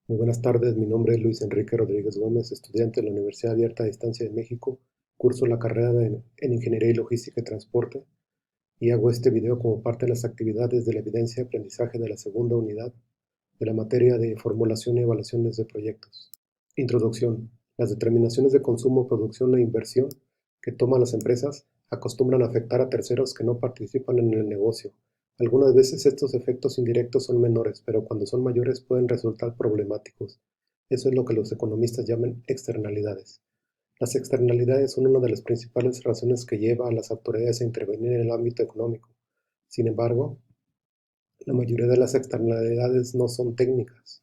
Muy buenas tardes, mi nombre es Luis Enrique Rodríguez Gómez, estudiante de la Universidad Abierta a Distancia de México, curso la carrera en Ingeniería y Logística y Transporte y hago este video como parte de las actividades de la evidencia y aprendizaje de la segunda unidad de la materia de formulación y evaluaciones de proyectos. Introducción. Las determinaciones de consumo, producción e inversión que toman las empresas acostumbran a afectar a terceros que no participan en el negocio. Algunas veces estos efectos indirectos son menores, pero cuando son mayores pueden resultar problemáticos. Eso es lo que los economistas llaman externalidades. Las externalidades son una de las principales razones que lleva a las autoridades a intervenir en el ámbito económico. Sin embargo, la mayoría de las externalidades no son técnicas.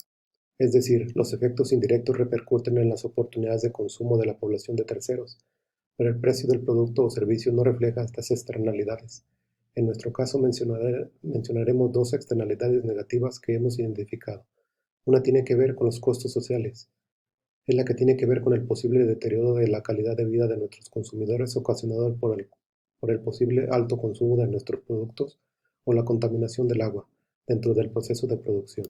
Es decir, los efectos indirectos repercuten en las oportunidades de consumo de la población de terceros, pero el precio del producto o servicio no refleja estas externalidades. En nuestro caso mencionaremos dos externalidades negativas que hemos identificado. Una tiene que ver con los costos sociales. Es la que tiene que ver con el posible deterioro de la calidad de vida de nuestros consumidores ocasionado por el posible alto consumo de nuestros productos o la contaminación del agua dentro del proceso de producción.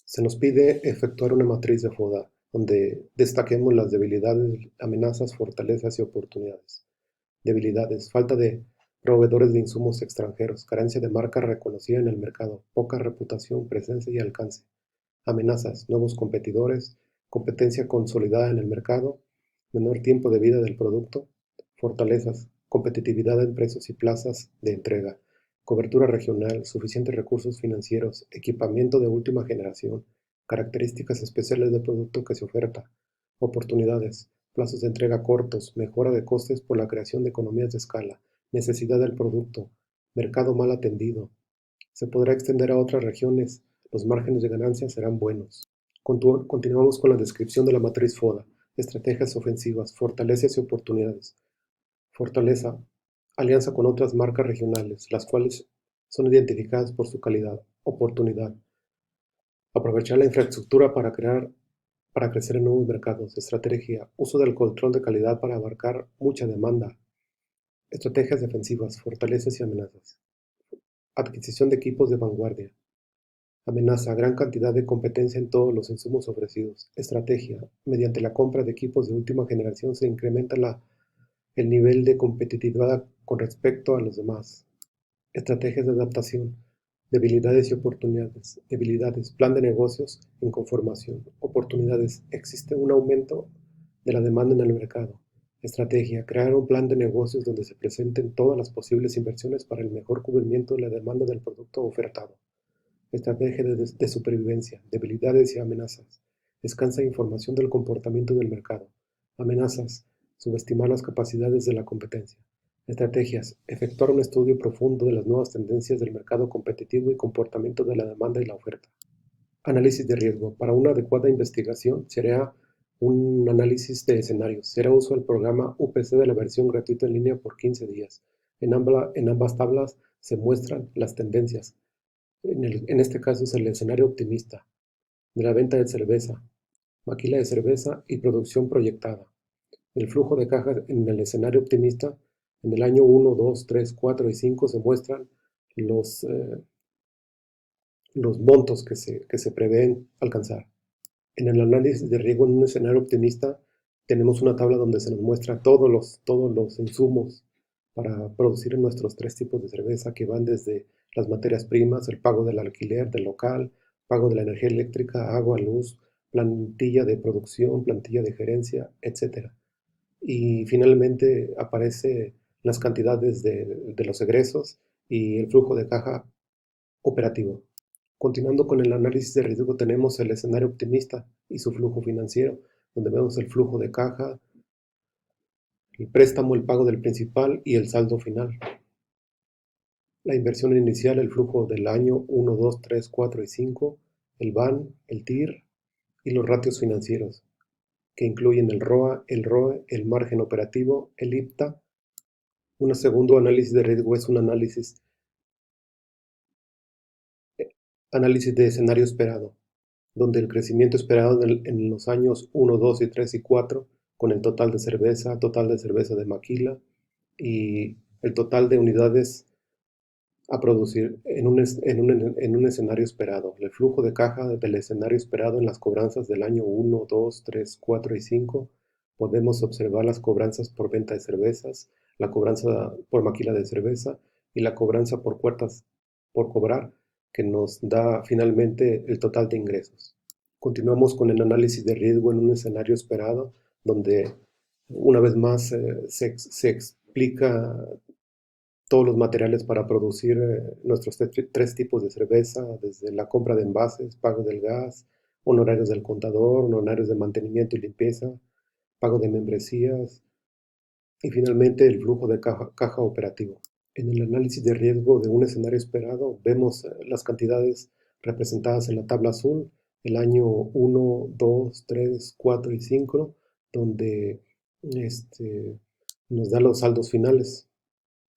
Se nos pide efectuar una matriz de FODA, donde destaquemos las debilidades, amenazas, fortalezas y oportunidades. Debilidades: falta de proveedores de insumos extranjeros, carencia de marca reconocida en el mercado, poca reputación, presencia y alcance. Amenazas: nuevos competidores, competencia consolidada en el mercado, menor tiempo de vida del producto. Fortalezas: competitividad en precios y plazas de entrega, cobertura regional, suficientes recursos financieros, equipamiento de última generación, características especiales del producto que se oferta. Oportunidades: plazos de entrega cortos, mejora de costes por la creación de economías de escala, necesidad del producto, mercado mal atendido. Se podrá extender a otras regiones, los márgenes de ganancia serán buenos. Continuamos con la descripción de la matriz FODA: estrategias ofensivas, fortalezas y oportunidades. Fortaleza: alianza con otras marcas regionales, las cuales son identificadas por su calidad. Oportunidad: aprovechar la infraestructura para crecer en nuevos mercados. Estrategia: uso del control de calidad para abarcar mucha demanda. Estrategias defensivas, fortalezas y amenazas. Adquisición de equipos de vanguardia. Amenaza: gran cantidad de competencia en todos los insumos ofrecidos. Estrategia: mediante la compra de equipos de última generación se incrementa el nivel de competitividad con respecto a los demás. Estrategias de adaptación. Debilidades y oportunidades. Debilidades: plan de negocios en conformación. Oportunidades: existe un aumento de la demanda en el mercado. Estrategia: crear un plan de negocios donde se presenten todas las posibles inversiones para el mejor cubrimiento de la demanda del producto ofertado. Estrategia de supervivencia. Debilidades y amenazas: escasa información del comportamiento del mercado. Amenazas: subestimar las capacidades de la competencia. Estrategias: efectuar un estudio profundo de las nuevas tendencias del mercado competitivo y comportamiento de la demanda y la oferta. Análisis de riesgo: para una adecuada investigación se hará un análisis de escenarios. Se hará uso del programa UPC de la versión gratuita en línea por 15 días. En ambas tablas se muestran las tendencias. En este caso es el escenario optimista de la venta de cerveza, maquila de cerveza y producción proyectada. El flujo de caja en el escenario optimista: en el año 1, 2, 3, 4 y 5 se muestran los, eh, los montos que se prevén alcanzar. En el análisis de riesgo en un escenario optimista tenemos una tabla donde se nos muestra todos los insumos para producir nuestros tres tipos de cerveza, que van desde las materias primas, el pago del alquiler del local, pago de la energía eléctrica, agua, luz, plantilla de producción, plantilla de gerencia, etcétera. Y finalmente aparece las cantidades de los egresos y el flujo de caja operativo. Continuando con el análisis de riesgo, tenemos el escenario optimista y su flujo financiero, donde vemos el flujo de caja, el préstamo, el pago del principal y el saldo final. La inversión inicial, el flujo del año 1, 2, 3, 4 y 5, el BAN, el TIR y los ratios financieros, que incluyen el ROA, el ROE, el margen operativo, el IPTA. Un segundo análisis de riesgo es un análisis de escenario esperado, donde el crecimiento esperado en los años 1, 2 y 3 y 4, con el total de cerveza de maquila y el total de unidades a producir en un escenario esperado. El flujo de caja del escenario esperado en las cobranzas del año 1, 2, 3, 4 y 5. Podemos observar las cobranzas por venta de cervezas, la cobranza por maquila de cerveza y la cobranza por cuotas por cobrar, que nos da finalmente el total de ingresos. Continuamos con el análisis de riesgo en un escenario esperado, donde una vez más se explica todos los materiales para producir nuestros tres tipos de cerveza, desde la compra de envases, pago del gas, honorarios del contador, honorarios de mantenimiento y limpieza, pago de membresías y finalmente el flujo de caja operativo. En el análisis de riesgo de un escenario esperado vemos las cantidades representadas en la tabla azul, el año 1, 2, 3, 4 y 5, donde nos da los saldos finales.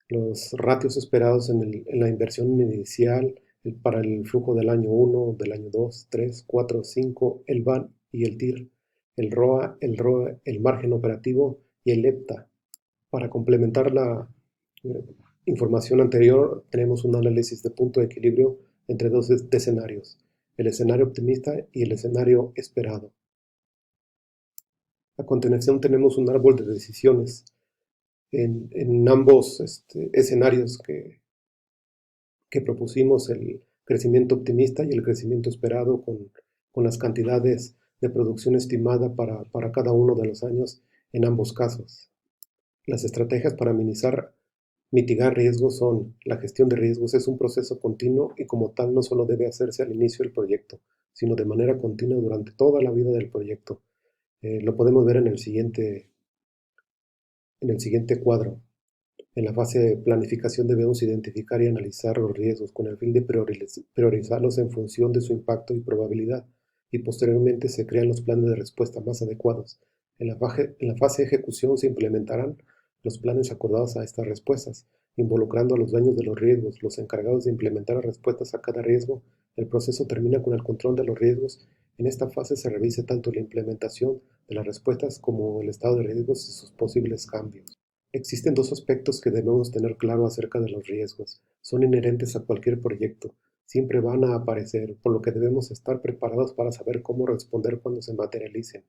Los ratios esperados en la inversión inicial para el flujo del año 1, del año 2, 3, 4, 5, el VAN y el TIR, el ROA, el margen operativo y el EPTA. Para complementar la información anterior, tenemos un análisis de punto de equilibrio entre dos escenarios, el escenario optimista y el escenario esperado. A continuación tenemos un árbol de decisiones en ambos escenarios que propusimos, el crecimiento optimista y el crecimiento esperado, con las cantidades de producción estimada para cada uno de los años en ambos casos. Las estrategias para mitigar riesgos son: la gestión de riesgos es un proceso continuo y como tal no solo debe hacerse al inicio del proyecto, sino de manera continua durante toda la vida del proyecto. Lo podemos ver en el siguiente cuadro. En la fase de planificación debemos identificar y analizar los riesgos con el fin de priorizarlos en función de su impacto y probabilidad, y posteriormente se crean los planes de respuesta más adecuados. En la fase de ejecución se implementarán los planes acordados a estas respuestas, involucrando a los dueños de los riesgos, los encargados de implementar las respuestas a cada riesgo. El proceso termina con el control de los riesgos. En esta fase se revisa tanto la implementación de las respuestas como el estado de riesgos y sus posibles cambios. Existen dos aspectos que debemos tener claro acerca de los riesgos. Son inherentes a cualquier proyecto, siempre van a aparecer, por lo que debemos estar preparados para saber cómo responder cuando se materialicen.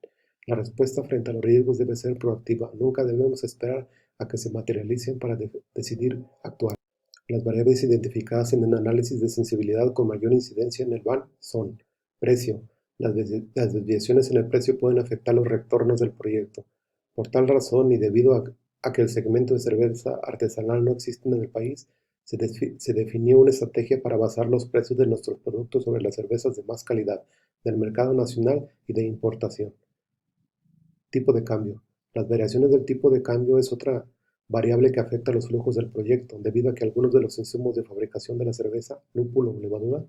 La respuesta frente a los riesgos debe ser proactiva, nunca debemos esperar a que se materialicen para decidir actuar. Las variables identificadas en el análisis de sensibilidad con mayor incidencia en el BAN son: precio. Las desviaciones en el precio pueden afectar los retornos del proyecto. Por tal razón, y debido a que el segmento de cerveza artesanal no existe en el país, se definió una estrategia para basar los precios de nuestros productos sobre las cervezas de más calidad, del mercado nacional y de importación. Tipo de cambio. Las variaciones del tipo de cambio es otra variable que afecta los flujos del proyecto, debido a que algunos de los insumos de fabricación de la cerveza, lúpulo o levadura,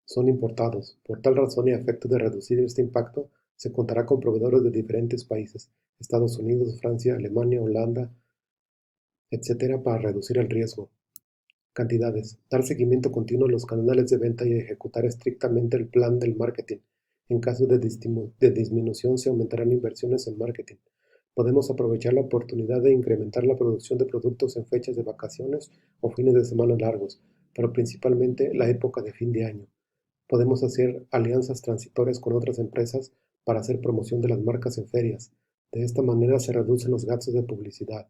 son importados. Por tal razón y a efecto de reducir este impacto, se contará con proveedores de diferentes países, Estados Unidos, Francia, Alemania, Holanda, etc., para reducir el riesgo. Cantidades. Dar seguimiento continuo a los canales de venta y ejecutar estrictamente el plan del marketing. En caso de disminución, se aumentarán inversiones en marketing. Podemos aprovechar la oportunidad de incrementar la producción de productos en fechas de vacaciones o fines de semana largos, pero principalmente la época de fin de año. Podemos hacer alianzas transitorias con otras empresas para hacer promoción de las marcas en ferias. De esta manera se reducen los gastos de publicidad.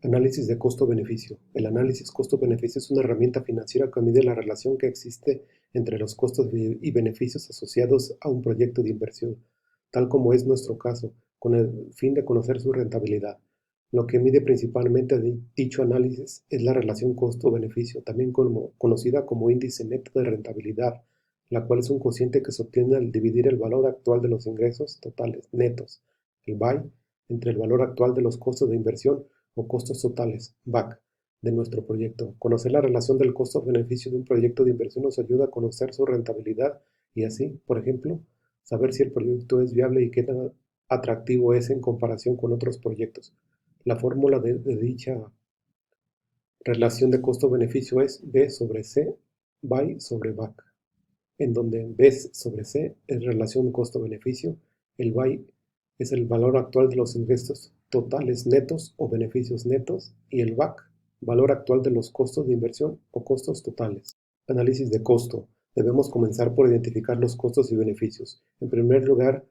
Análisis de costo-beneficio. El análisis costo-beneficio es una herramienta financiera que mide la relación que existe entre los costos y beneficios asociados a un proyecto de inversión, tal como es nuestro caso, con el fin de conocer su rentabilidad. Lo que mide principalmente dicho análisis es la relación costo-beneficio, también conocida como índice neto de rentabilidad, la cual es un cociente que se obtiene al dividir el valor actual de los ingresos totales netos, el BAI, entre el valor actual de los costos de inversión o costos totales, BAC, de nuestro proyecto. Conocer la relación del costo-beneficio de un proyecto de inversión nos ayuda a conocer su rentabilidad y así, por ejemplo, saber si el proyecto es viable y qué tan atractivo es en comparación con otros proyectos. La fórmula de dicha relación de costo-beneficio es B sobre C, BAI sobre BAC, en donde B sobre C es relación costo-beneficio, el BAI es el valor actual de los ingresos totales netos o beneficios netos y el BAC Valor actual de los costos de inversión o costos totales. Análisis de costo. Debemos comenzar por identificar los costos y beneficios. En primer lugar,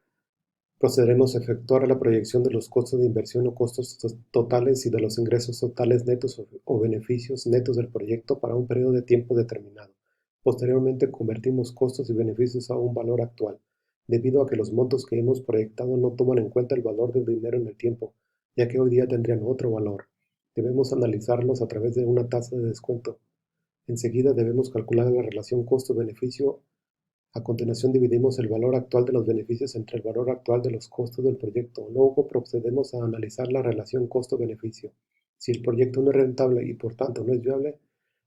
procederemos a efectuar la proyección de los costos de inversión o costos totales y de los ingresos totales netos o beneficios netos del proyecto para un periodo de tiempo determinado. Posteriormente, convertimos costos y beneficios a un valor actual, debido a que los montos que hemos proyectado no toman en cuenta el valor del dinero en el tiempo, ya que hoy día tendrían otro valor. Debemos analizarlos a través de una tasa de descuento. Enseguida debemos calcular la relación costo-beneficio. A continuación dividimos el valor actual de los beneficios entre el valor actual de los costos del proyecto. Luego procedemos a analizar la relación costo-beneficio. Si el proyecto no es rentable y por tanto no es viable,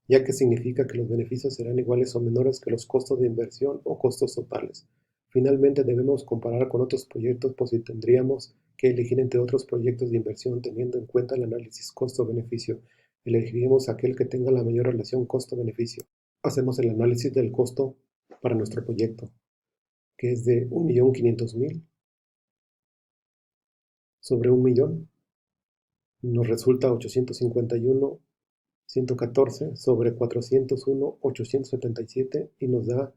ya que significa que los beneficios serán iguales o menores que los costos de inversión o costos totales. Finalmente debemos comparar con otros proyectos por si tendríamos que elegir entre otros proyectos de inversión teniendo en cuenta el análisis costo-beneficio. Elegiríamos aquel que tenga la mayor relación costo-beneficio. Hacemos el análisis del costo para nuestro proyecto, que es de 1.500.000 sobre 1.000.000, nos resulta 851.114 sobre 401.877 y nos da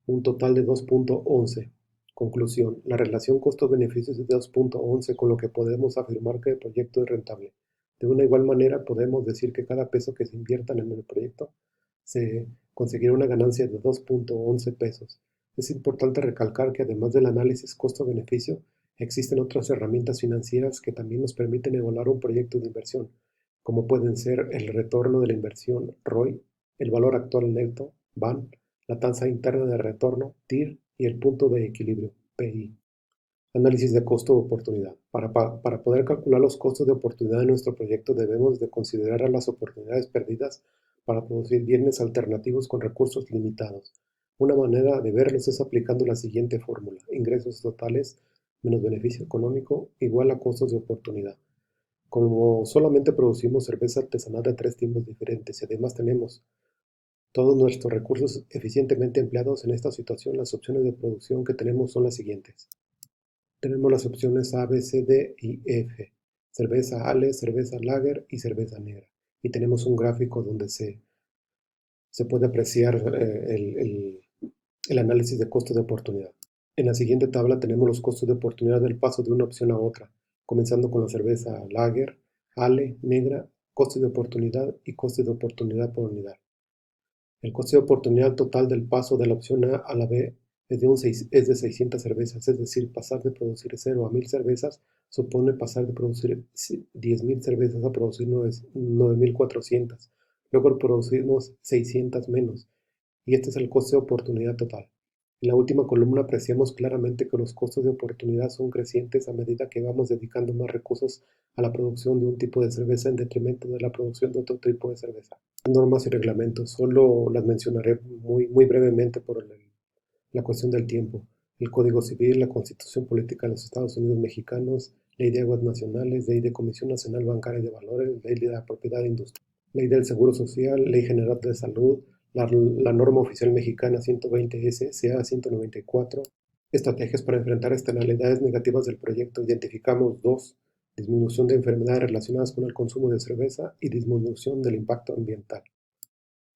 un total de 2.11. Conclusión: la relación costo-beneficios es de 2.11, con lo que podemos afirmar que el proyecto es rentable. De una igual manera, podemos decir que cada peso que se invierta en el proyecto se conseguirá una ganancia de 2.11 pesos. Es importante recalcar que además del análisis costo-beneficio, existen otras herramientas financieras que también nos permiten evaluar un proyecto de inversión, como pueden ser el retorno de la inversión (ROI), el valor actual neto (VAN), la tasa interna de retorno (TIR) y el punto de equilibrio (PI). Análisis de costo-oportunidad. Para poder calcular los costos de oportunidad de nuestro proyecto debemos de considerar las oportunidades perdidas para producir bienes alternativos con recursos limitados. Una manera de verlos es aplicando la siguiente fórmula: ingresos totales menos beneficio económico igual a costos de oportunidad. Como solamente producimos cerveza artesanal de 3 tipos diferentes y además tenemos todos nuestros recursos eficientemente empleados en esta situación, las opciones de producción que tenemos son las siguientes. Tenemos las opciones A, B, C, D y F: cerveza ale, cerveza lager y cerveza negra. Y tenemos un gráfico donde se puede apreciar el análisis de costo de oportunidad. En la siguiente tabla tenemos los costos de oportunidad del paso de una opción a otra, comenzando con la cerveza lager, ale, negra, costo de oportunidad y costo de oportunidad por unidad. El coste de oportunidad total del paso de la opción A a la B es de 600 cervezas, es decir, pasar de producir 0 a 1.000 cervezas supone pasar de producir 10.000 cervezas a producir 9.400. Luego producimos 600 menos, y este es el coste de oportunidad total. En la última columna apreciamos claramente que los costos de oportunidad son crecientes a medida que vamos dedicando más recursos a la producción de un tipo de cerveza en detrimento de la producción de otro tipo de cerveza. Normas y reglamentos, solo las mencionaré muy brevemente por la cuestión del tiempo. El Código Civil, la Constitución Política de los Estados Unidos Mexicanos, Ley de Aguas Nacionales, Ley de Comisión Nacional Bancaria de Valores, Ley de la Propiedad Industrial, Ley del Seguro Social, Ley General de Salud, la norma oficial mexicana 120S, CA 194. Estrategias para enfrentar externalidades negativas del proyecto. Identificamos 2. Disminución de enfermedades relacionadas con el consumo de cerveza y disminución del impacto ambiental.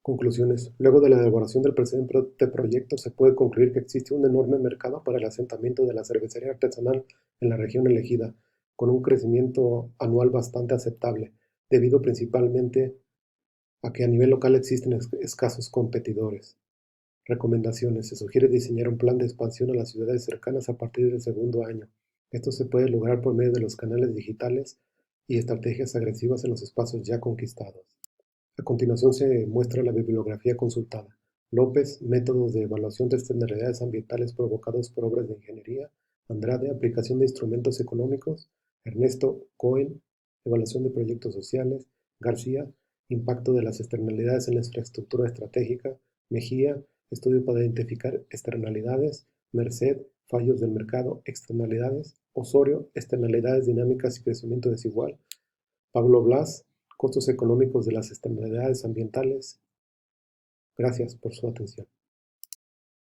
Conclusiones. Luego de la elaboración del presente proyecto, se puede concluir que existe un enorme mercado para el asentamiento de la cervecería artesanal en la región elegida, con un crecimiento anual bastante aceptable, debido principalmente a que a nivel local existen escasos competidores. Recomendaciones. Se sugiere diseñar un plan de expansión a las ciudades cercanas a partir del segundo año. Esto se puede lograr por medio de los canales digitales y estrategias agresivas en los espacios ya conquistados. A continuación se muestra la bibliografía consultada. López, Métodos de evaluación de externalidades ambientales provocados por obras de ingeniería. Andrade, Aplicación de instrumentos económicos. Ernesto, Cohen, Evaluación de proyectos sociales. García, Impacto de las externalidades en la infraestructura estratégica. Mejía, Estudio para identificar externalidades. Merced, Fallos del mercado, externalidades. Osorio, Externalidades dinámicas y crecimiento desigual. Pablo Blas, Costos económicos de las externalidades ambientales. Gracias por su atención.